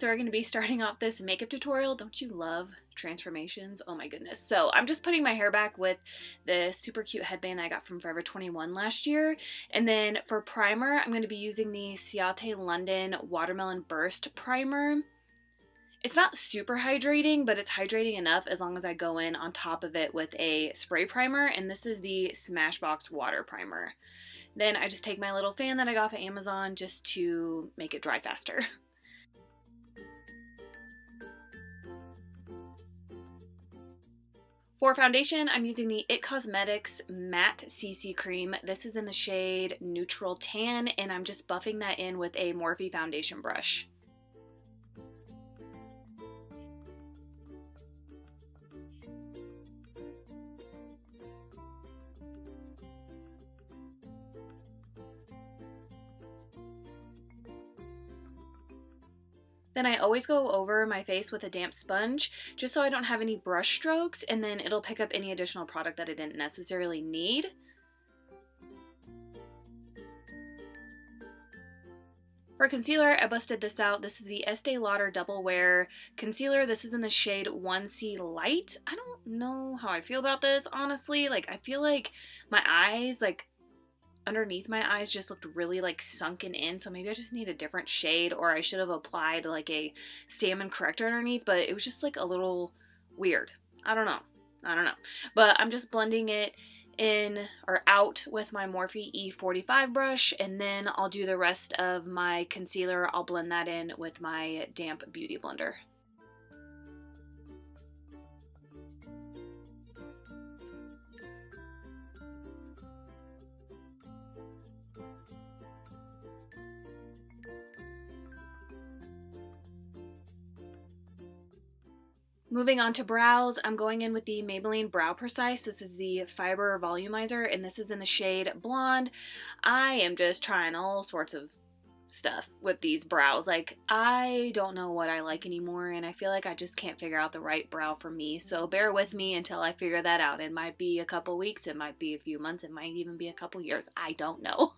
so we're going to be starting off this makeup tutorial. Don't you love transformations? Oh my goodness. So I'm just putting my hair back with the super cute headband I got from Forever 21 last year. And then for primer, I'm going to be using the Ciate London Watermelon Burst Primer. It's not super hydrating, but it's hydrating enough as long as I go in on top of it with a spray primer. And this is the Smashbox Water Primer. Then I just take my little fan that I got off of Amazon just to make it dry faster. For foundation, I'm using the IT Cosmetics Matte CC Cream. This is in the shade Neutral Tan, and I'm just buffing that in with a Morphe foundation brush. Then I always go over my face with a damp sponge just so I don't have any brush strokes, and then it'll pick up any additional product that I didn't necessarily need. For concealer, I busted this out. This is the Estee Lauder Double Wear Concealer. This is in the shade 1C Light. I don't know how I feel about this, honestly. Like, I feel like my eyes, underneath my eyes just looked really sunken in, so maybe I just need a different shade, or I should have applied like a salmon corrector underneath, but it was just a little weird. I don't know, but I'm just blending it in or out with my Morphe E45 brush, and then I'll do the rest of my concealer. I'll blend that in with my damp beauty blender. Moving on to brows, I'm going in with the Maybelline Brow Precise. This is the Fiber Volumizer, and this is in the shade Blonde. I am just trying all sorts of stuff with these brows. I don't know what I like anymore, and I feel like I just can't figure out the right brow for me. So bear with me until I figure that out. It might be a couple weeks, it might be a few months, it might even be a couple years. I don't know.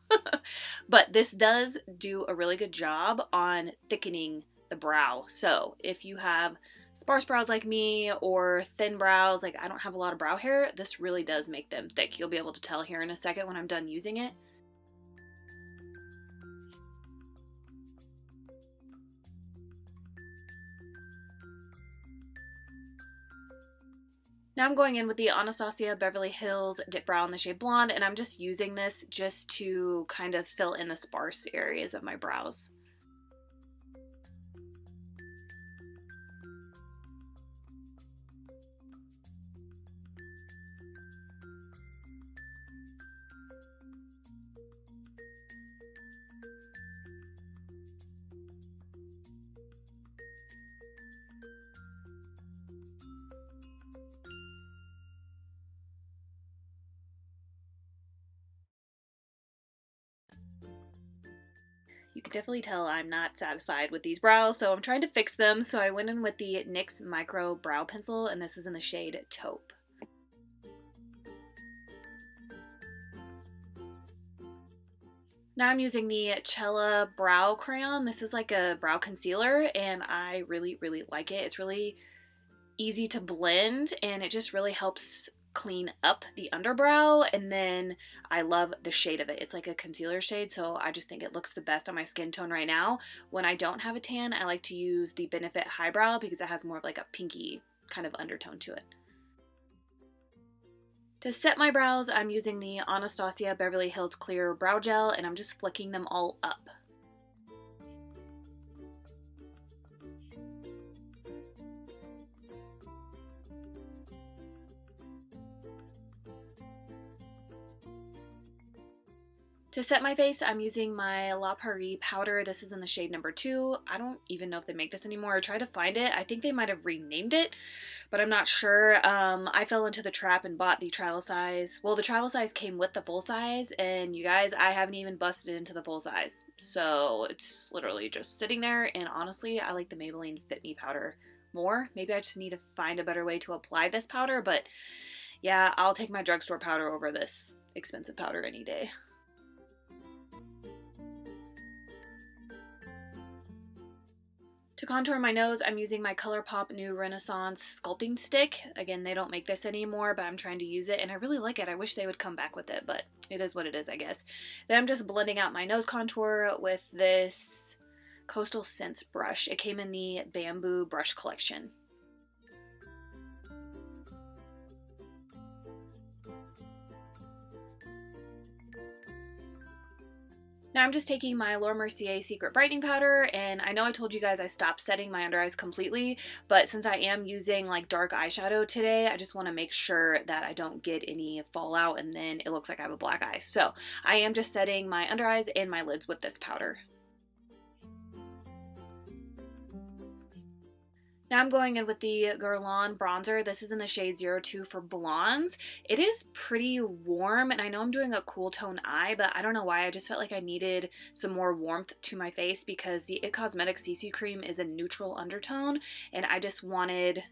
But this does do a really good job on thickening the brow. So if you have sparse brows like me, or thin brows, I don't have a lot of brow hair, this really does make them thick. You'll be able to tell here in a second when I'm done using it. Now I'm going in with the Anastasia Beverly Hills Dip Brow in the shade Blonde, and I'm just using this just to kind of fill in the sparse areas of my brows. You can definitely tell I'm not satisfied with these brows, so I'm trying to fix them. So I went in with the NYX Micro Brow Pencil, and this is in the shade Taupe. Now I'm using the Chella Brow Crayon. This is like a brow concealer, and I really like it. It's really easy to blend, and it just really helps clean up the underbrow, and then I love the shade of it. It's like a concealer shade, so I just think it looks the best on my skin tone right now. When I don't have a tan, I like to use the Benefit Highbrow because it has more of a pinky kind of undertone to it. To set my brows, I'm using the Anastasia Beverly Hills Clear Brow Gel, and I'm just flicking them all up. To set my face, I'm using my La Prairie powder. This is in the shade number 2. I don't even know if they make this anymore. I tried to find it. I think they might have renamed it, but I'm not sure. I fell into the trap and bought the travel size. Well, the travel size came with the full size, and you guys, I haven't even busted into the full size. So it's literally just sitting there, and honestly, I like the Maybelline Fit Me powder more. Maybe I just need to find a better way to apply this powder, but yeah, I'll take my drugstore powder over this expensive powder any day. To contour my nose, I'm using my ColourPop New Renaissance Sculpting Stick. Again, they don't make this anymore, but I'm trying to use it, and I really like it. I wish they would come back with it, but it is what it is, I guess. Then I'm just blending out my nose contour with this Coastal Scents brush. It came in the Bamboo brush collection. Now I'm just taking my Laura Mercier Secret Brightening Powder, and I know I told you guys I stopped setting my under eyes completely, but since I am using like dark eyeshadow today, I just want to make sure that I don't get any fallout and then it looks like I have a black eye. So I am just setting my under eyes and my lids with this powder. Now I'm going in with the Guerlain bronzer. This is in the shade 02 for blondes. It is pretty warm, and I know I'm doing a cool tone eye, but I don't know why. I just felt like I needed some more warmth to my face because the IT Cosmetics CC cream is a neutral undertone, and I just wanted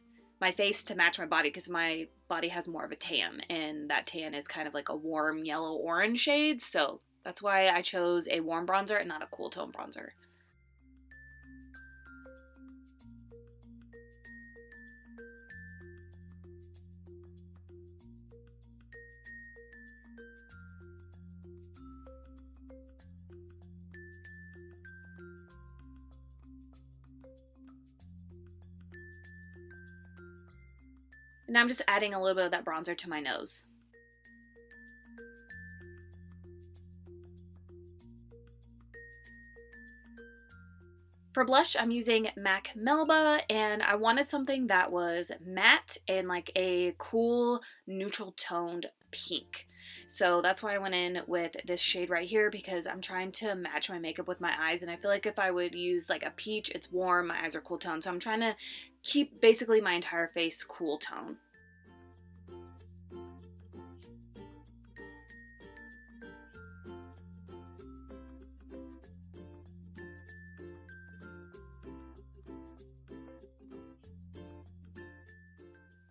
my face to match my body because my body has more of a tan, and that tan is kind of like a warm yellow-orange shade, so that's why I chose a warm bronzer and not a cool tone bronzer. And I'm just adding a little bit of that bronzer to my nose. For blush, I'm using MAC Melba, and I wanted something that was matte and like a cool neutral toned pink. So that's why I went in with this shade right here, because I'm trying to match my makeup with my eyes, and I feel like if I would use like a peach, it's warm, my eyes are cool tone, so I'm trying to keep basically my entire face cool tone.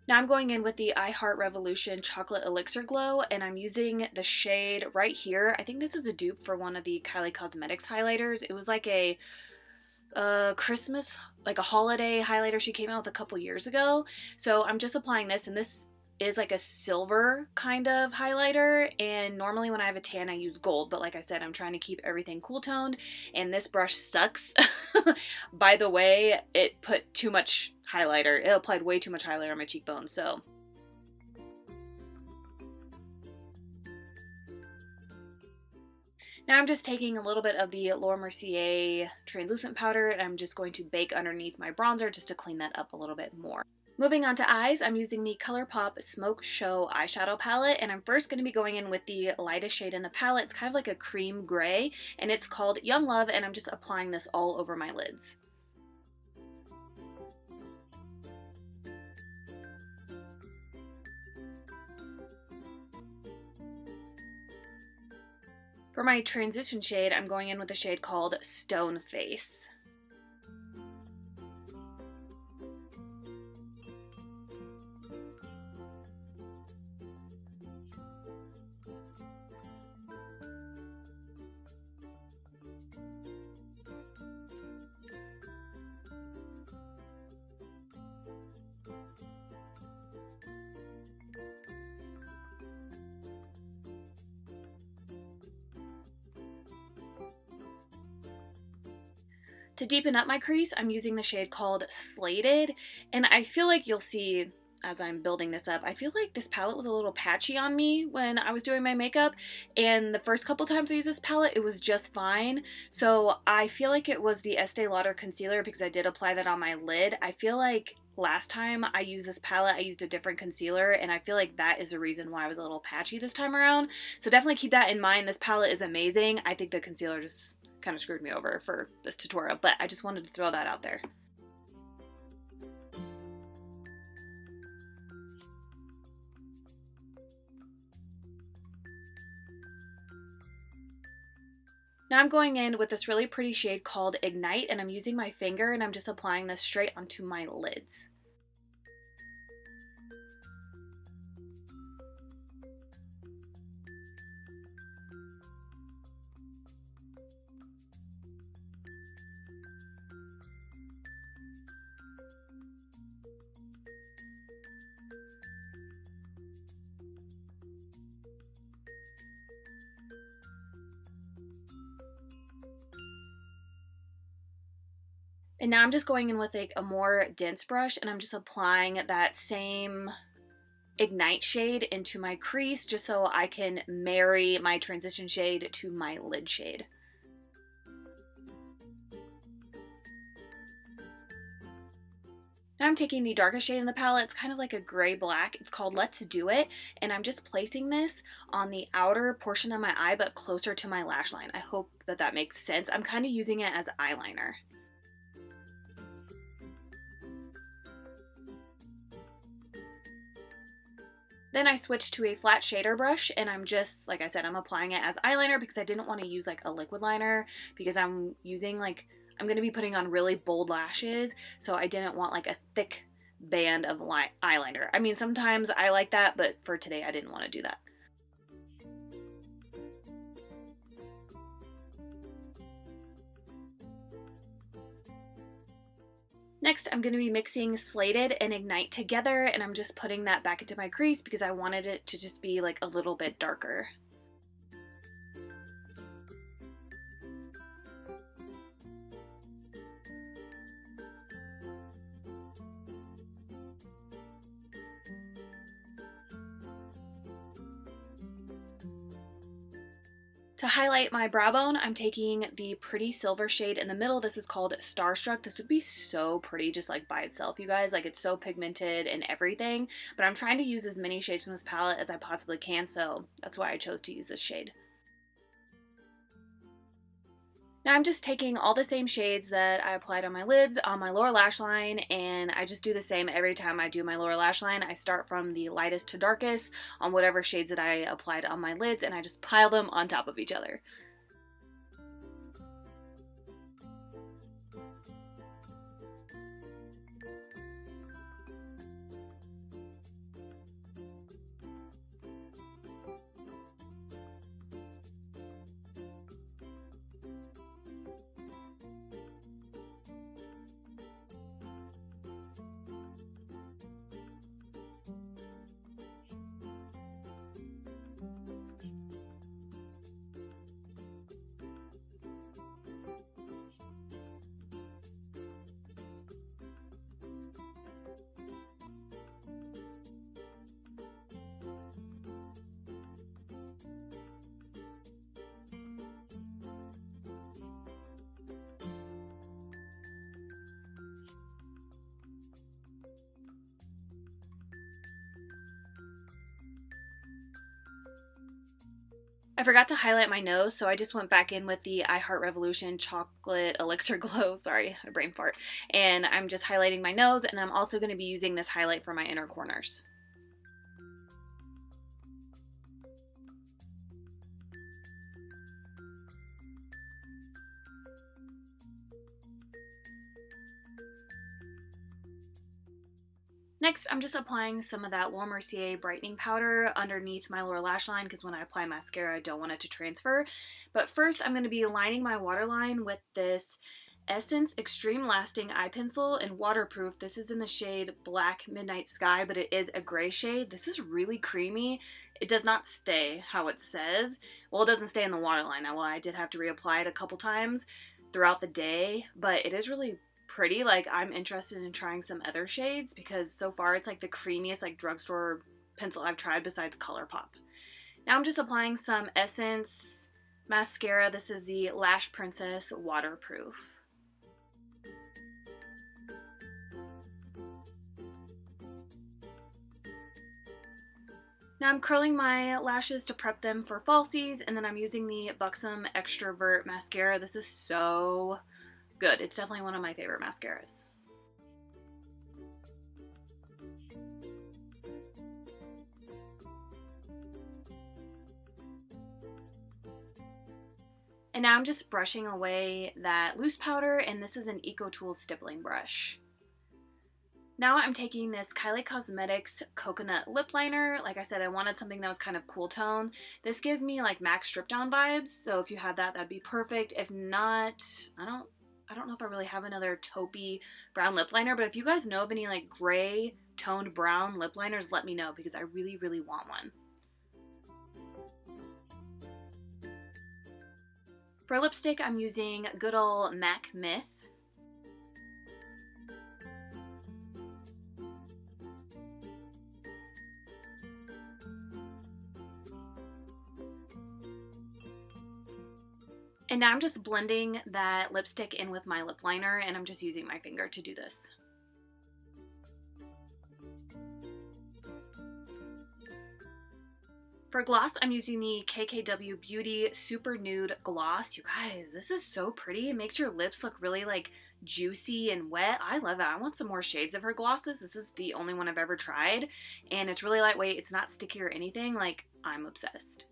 Now I'm going in with the I Heart Revolution Chocolate Elixir Glow, and I'm using the shade right here. I think this is a dupe for one of the Kylie Cosmetics highlighters. It was like a Christmas, like a holiday highlighter she came out with a couple years ago. So I'm just applying this, and this is like a silver kind of highlighter, and normally when I have a tan I use gold, but like I said, I'm trying to keep everything cool toned, and this brush sucks. By the way, it put too much highlighter. It applied way too much highlighter on my cheekbones, so. Now I'm just taking a little bit of the Laura Mercier translucent powder, and I'm just going to bake underneath my bronzer just to clean that up a little bit more. Moving on to eyes, I'm using the ColourPop Smoke Show eyeshadow palette, and I'm first going to be going in with the lightest shade in the palette. It's kind of like a cream gray, and it's called Young Love, and I'm just applying this all over my lids. For my transition shade, I'm going in with a shade called Stone Face. To deepen up my crease, I'm using the shade called Slated, and I feel like you'll see as I'm building this up, I feel like this palette was a little patchy on me when I was doing my makeup, and the first couple times I used this palette, it was just fine. So I feel like it was the Estee Lauder concealer because I did apply that on my lid. I feel like last time I used this palette, I used a different concealer, and I feel like that is the reason why I was a little patchy this time around. So definitely keep that in mind. This palette is amazing. I think the concealer just kind of screwed me over for this tutorial, but I just wanted to throw that out there. Now I'm going in with this really pretty shade called Ignite, and I'm using my finger and I'm just applying this straight onto my lids. And now I'm just going in with like a more dense brush and I'm just applying that same Ignite shade into my crease just so I can marry my transition shade to my lid shade. Now I'm taking the darkest shade in the palette. It's kind of like a gray black. It's called Let's Do It, and I'm just placing this on the outer portion of my eye but closer to my lash line. I hope that that makes sense. I'm kind of using it as eyeliner. Then I switched to a flat shader brush and I'm just, like I said, I'm applying it as eyeliner because I didn't want to use like a liquid liner because I'm using like, I'm going to be putting on really bold lashes, so I didn't want like a thick band of eyeliner. I mean, sometimes I like that, but for today I didn't want to do that. Next, I'm going to be mixing Slated and Ignite together, and I'm just putting that back into my crease because I wanted it to just be like a little bit darker. To highlight my brow bone, I'm taking the pretty silver shade in the middle. This is called Starstruck. This would be so pretty just like by itself, you guys. Like, it's so pigmented and everything, but I'm trying to use as many shades from this palette as I possibly can, so that's why I chose to use this shade. Now I'm just taking all the same shades that I applied on my lids on my lower lash line, and I just do the same every time I do my lower lash line. I start from the lightest to darkest on whatever shades that I applied on my lids, and I just pile them on top of each other. I forgot to highlight my nose, so I just went back in with the I Heart Revolution Chocolate Elixir Glow. Sorry, a brain fart. And I'm just highlighting my nose, and I'm also going to be using this highlight for my inner corners. Next, I'm just applying some of that Mercier brightening powder underneath my lower lash line because when I apply mascara, I don't want it to transfer. But first, I'm going to be lining my waterline with this Essence Extreme Lasting Eye Pencil in Waterproof. This is in the shade Black Midnight Sky, but it is a gray shade. This is really creamy. It does not stay how it says. Well, it doesn't stay in the waterline. Well, I did have to reapply it a couple times throughout the day, but it is really pretty. Like, I'm interested in trying some other shades because so far it's like the creamiest like drugstore pencil I've tried besides ColourPop. Now I'm just applying some Essence mascara. This is the Lash Princess Waterproof. Now I'm curling my lashes to prep them for falsies, and then I'm using the Buxom Xtrovert mascara. This is so good. It's definitely one of my favorite mascaras. And now I'm just brushing away that loose powder, and this is an EcoTools stippling brush. Now I'm taking this Kylie Cosmetics Coconut Lip Liner. Like I said, I wanted something that was kind of cool tone. This gives me like MAC Strip Down vibes, so if you have that, that'd be perfect. If not, I don't know if I really have another taupey brown lip liner, but if you guys know of any like gray toned brown lip liners, let me know because I really, really want one. For lipstick, I'm using good old MAC Myth. And now I'm just blending that lipstick in with my lip liner, and I'm just using my finger to do this. For gloss, I'm using the KKW Beauty Super Nude Gloss. You guys, this is so pretty. It makes your lips look really like juicy and wet. I love it. I want some more shades of her glosses. This is the only one I've ever tried, and it's really lightweight. It's not sticky or anything. Like, I'm obsessed.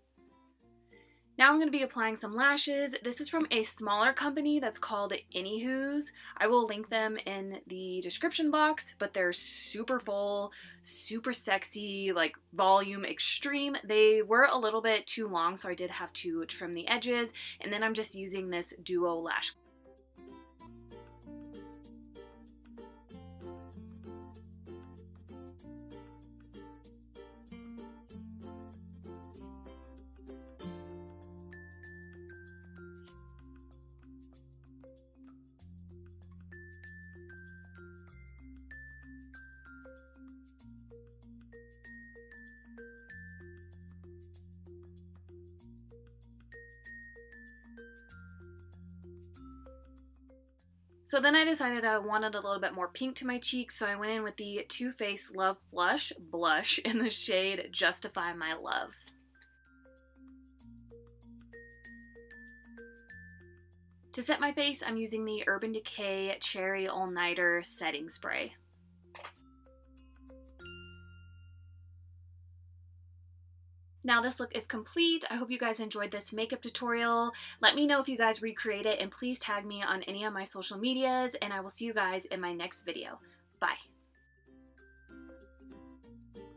Now I'm going to be applying some lashes. This is from a smaller company that's called Anywhooz. I will link them in the description box, but they're super full, super sexy, like volume extreme. They were a little bit too long, so I did have to trim the edges, and then I'm just using this duo lash. So then I decided I wanted a little bit more pink to my cheeks, so I went in with the Too Faced Love Flush blush in the shade Justify My Love. To set my face, I'm using the Urban Decay Cherry All Nighter Setting Spray. Now this look is complete. I hope you guys enjoyed this makeup tutorial. Let me know if you guys recreate it, and please tag me on any of my social medias, and I will see you guys in my next video. Bye.